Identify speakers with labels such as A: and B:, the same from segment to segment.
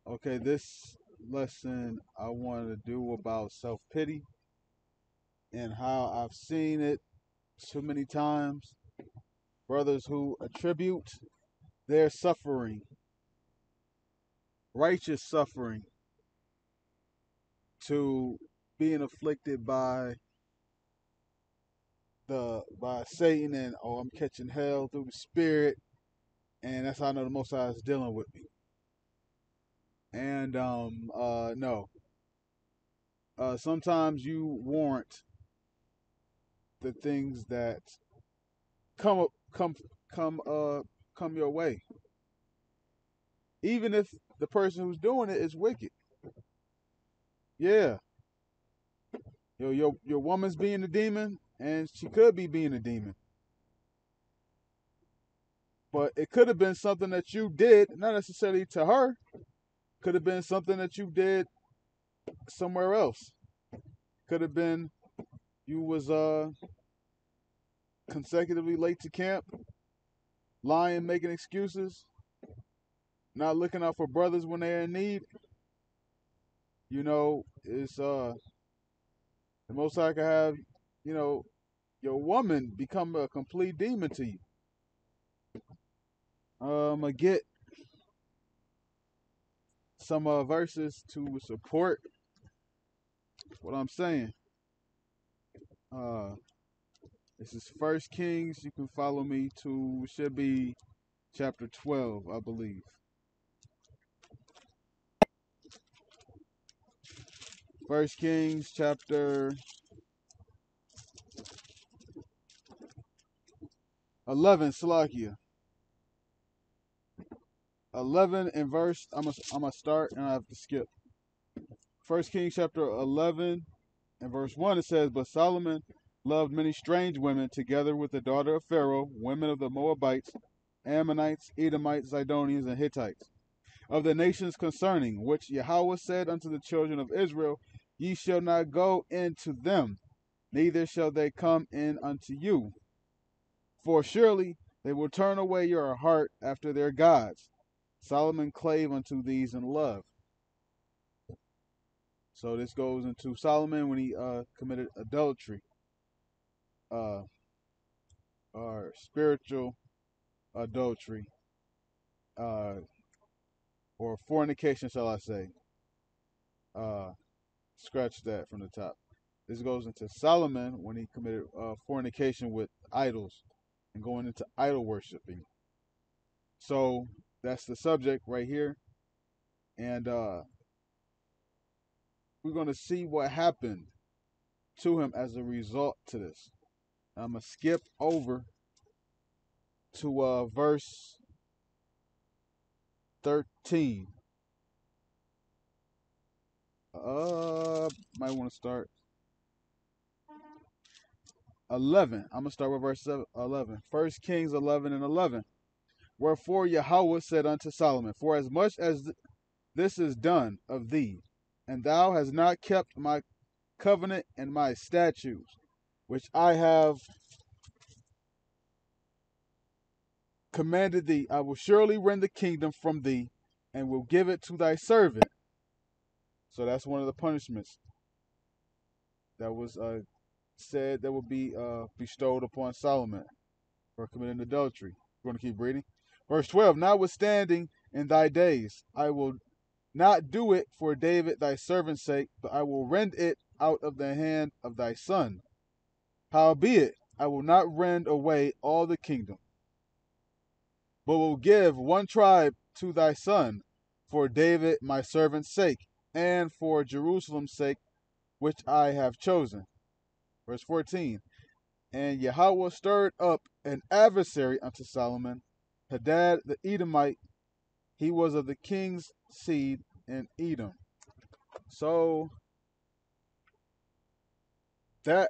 A: Okay, this lesson I want to do about self pity and how I've seen it too many times. Brothers who attribute their suffering, righteous suffering, to being afflicted by Satan, and oh, I'm catching hell through the spirit, and that's how I know the Most High is dealing with me. And no, sometimes you warrant the things that come up, come come your way, even if the person who's doing it is wicked. Yeah, your woman's being a demon, and she could be being a demon, but it could have been something that you did, not necessarily to her. Could have been something that you did somewhere else. Could have been you was consecutively late to camp, lying, making excuses, not looking out for brothers when they're in need. It's the most I could have, you know, your woman become a complete demon to you. I get some verses to support what I'm saying. Uh, this is First Kings. You can follow me to should be chapter 12, I believe. First Kings chapter 11, Salakia. 11 and verse. I'm gonna start and I have to skip. First Kings chapter 11 and verse 1. It says, "But Solomon loved many strange women, together with the daughter of Pharaoh, women of the Moabites, Ammonites, Edomites, Zidonians, and Hittites, of the nations concerning which Yahweh said unto the children of Israel, Ye shall not go into them, neither shall they come in unto you. For surely they will turn away your heart after their gods. Solomon clave unto these in love." So this goes into Solomon when he committed adultery, uh, or spiritual adultery, uh, or fornication, shall I say. Uh, Scratch that from the top. This goes into Solomon when he committed fornication with idols and going into idol worshiping. So that's the subject right here, and we're going to see what happened to him as a result to this. I'm gonna skip over to verse 13. Might want to start 11. I'm gonna start with verse 11. First Kings 11 and 11. Wherefore Yahweh said unto Solomon, For as much as this is done of thee, and thou hast not kept my covenant and my statutes, which I have commanded thee, I will surely rend the kingdom from thee, and will give it to thy servant. So that's one of the punishments that was said that would be bestowed upon Solomon for committing adultery. We're going to keep reading. Verse 12, Notwithstanding, in thy days I will not do it for David thy servant's sake, but I will rend it out of the hand of thy son. Howbeit, I will not rend away all the kingdom, but will give one tribe to thy son for David my servant's sake, and for Jerusalem's sake, which I have chosen. Verse 14, And Yahweh stirred up an adversary unto Solomon, Hadad the Edomite. He was of the king's seed in Edom. So that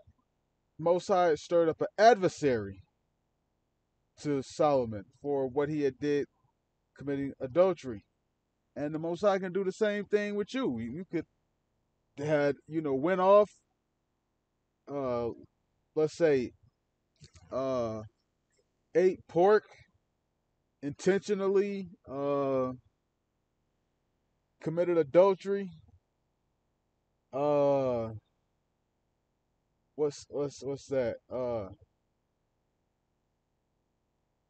A: Most High stirred up an adversary to Solomon for what he had did committing adultery. And the Most High can do the same thing with you. You could had, went off, uh, let's say, uh, ate pork intentionally, committed adultery. Uh, what's that?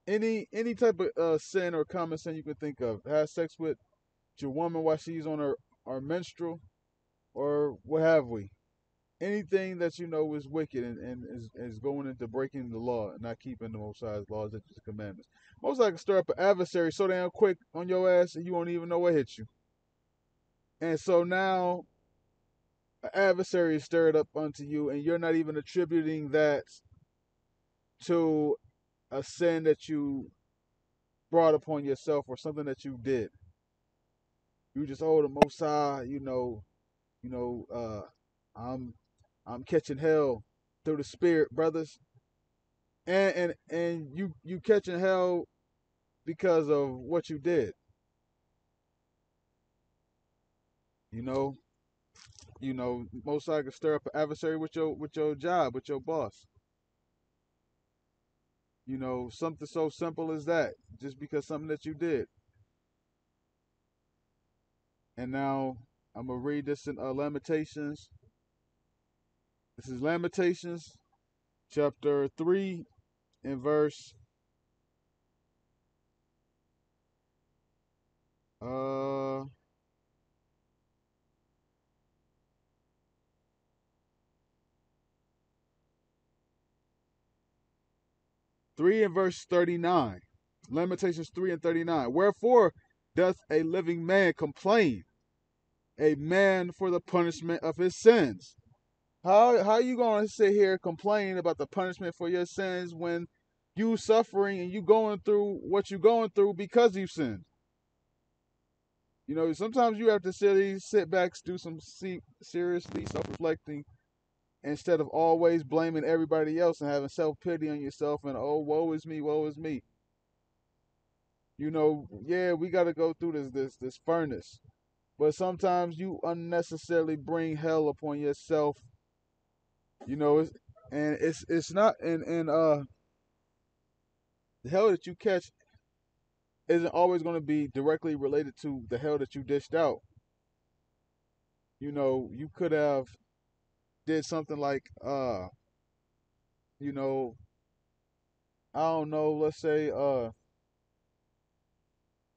A: Any type of sin or common sin you can think of. Have sex with your woman while she's on her menstrual, or what have we. Anything that you know is wicked and is going into breaking the law and not keeping the Most High's laws and His commandments. Most likely stir up an adversary so damn quick on your ass and you won't even know what hit you. And so now an adversary is stirred up unto you, and you're not even attributing that to a sin that you brought upon yourself or something that you did. You just, oh, the Most High, you know, I'm catching hell through the Spirit, brothers, and you catching hell because of what you did. You know, Most High can stir up an adversary with your job, with your boss. Something so simple as that, just because something that you did. And now I'm gonna read this in Lamentations. This is Lamentations, chapter 3, and verse 3 and verse 39. Lamentations 3 and 39. Wherefore doth a living man complain, a man for the punishment of his sins? How you gonna sit here complaining about the punishment for your sins when you suffering and you going through what you going through because you sinned? Sometimes you have to sit back, do some seriously self-reflecting instead of always blaming everybody else and having self-pity on yourself and, oh, woe is me, woe is me. Yeah, we got to go through this furnace, but sometimes you unnecessarily bring hell upon yourself. It's not, and the hell that you catch isn't always going to be directly related to the hell that you dished out. You could have did something like, you know, I don't know, let's say,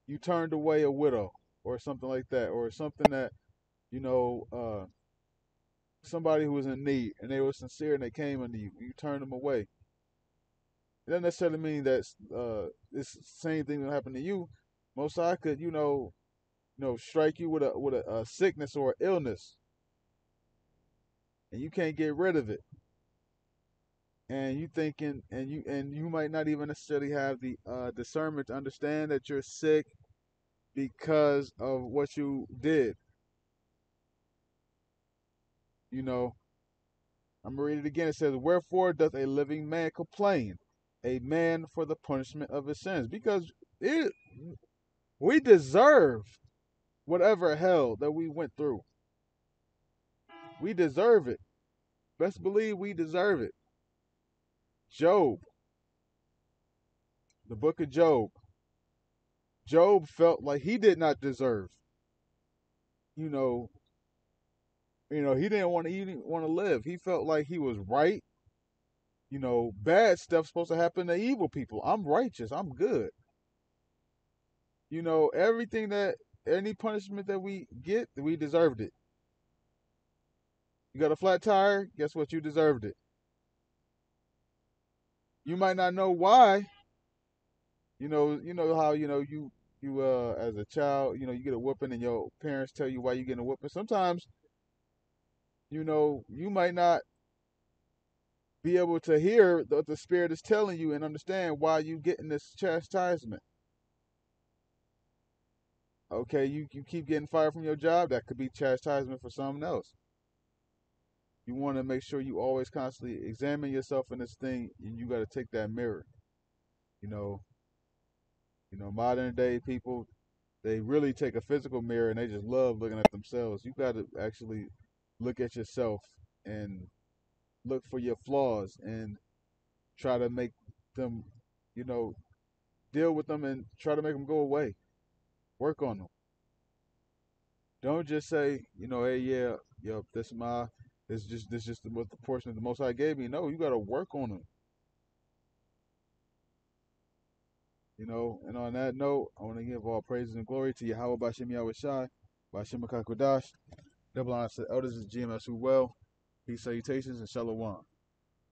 A: you turned away a widow or something like that, or something that, you know, uh, somebody who was in need and they were sincere and they came unto you, you turned them away. It doesn't necessarily mean that it's the same thing that happened to you. Most I could, strike you with a sickness or illness, and you can't get rid of it. And you thinking, and you might not even necessarily have the discernment to understand that you're sick because of what you did. You know, I'm gonna read it again. It says, "Wherefore doth a living man complain, a man for the punishment of his sins?" Because we deserve whatever hell that we went through. We deserve it. Best believe we deserve it. Job, the book of Job. Job felt like he did not deserve. You know, he didn't want to live. He felt like he was right. Bad stuff's supposed to happen to evil people. I'm righteous. I'm good. Everything that any punishment that we get, we deserved it. You got a flat tire, guess what? You deserved it. You might not know why. You know how you as a child, you get a whooping and your parents tell you why you getting a whooping. Sometimes, you might not be able to hear what the spirit is telling you and understand why you getting this chastisement. Okay, you keep getting fired from your job, that could be chastisement for someone else. You want to make sure you always constantly examine yourself in this thing, and you got to take that mirror. You know, modern day people, they really take a physical mirror and they just love looking at themselves. You got to actually look at yourself and look for your flaws and try to make them, you know, deal with them and try to make them go away. Work on them. Don't just say, hey, yeah, this just what the portion of the Most High gave me. No, you got to work on it. And on that note, I want to give all praises and glory to Yahweh Bashem Yahweh Shai, Bashem Kodash. Double honor to the elders of GMS who well. Peace, salutations, and shalom.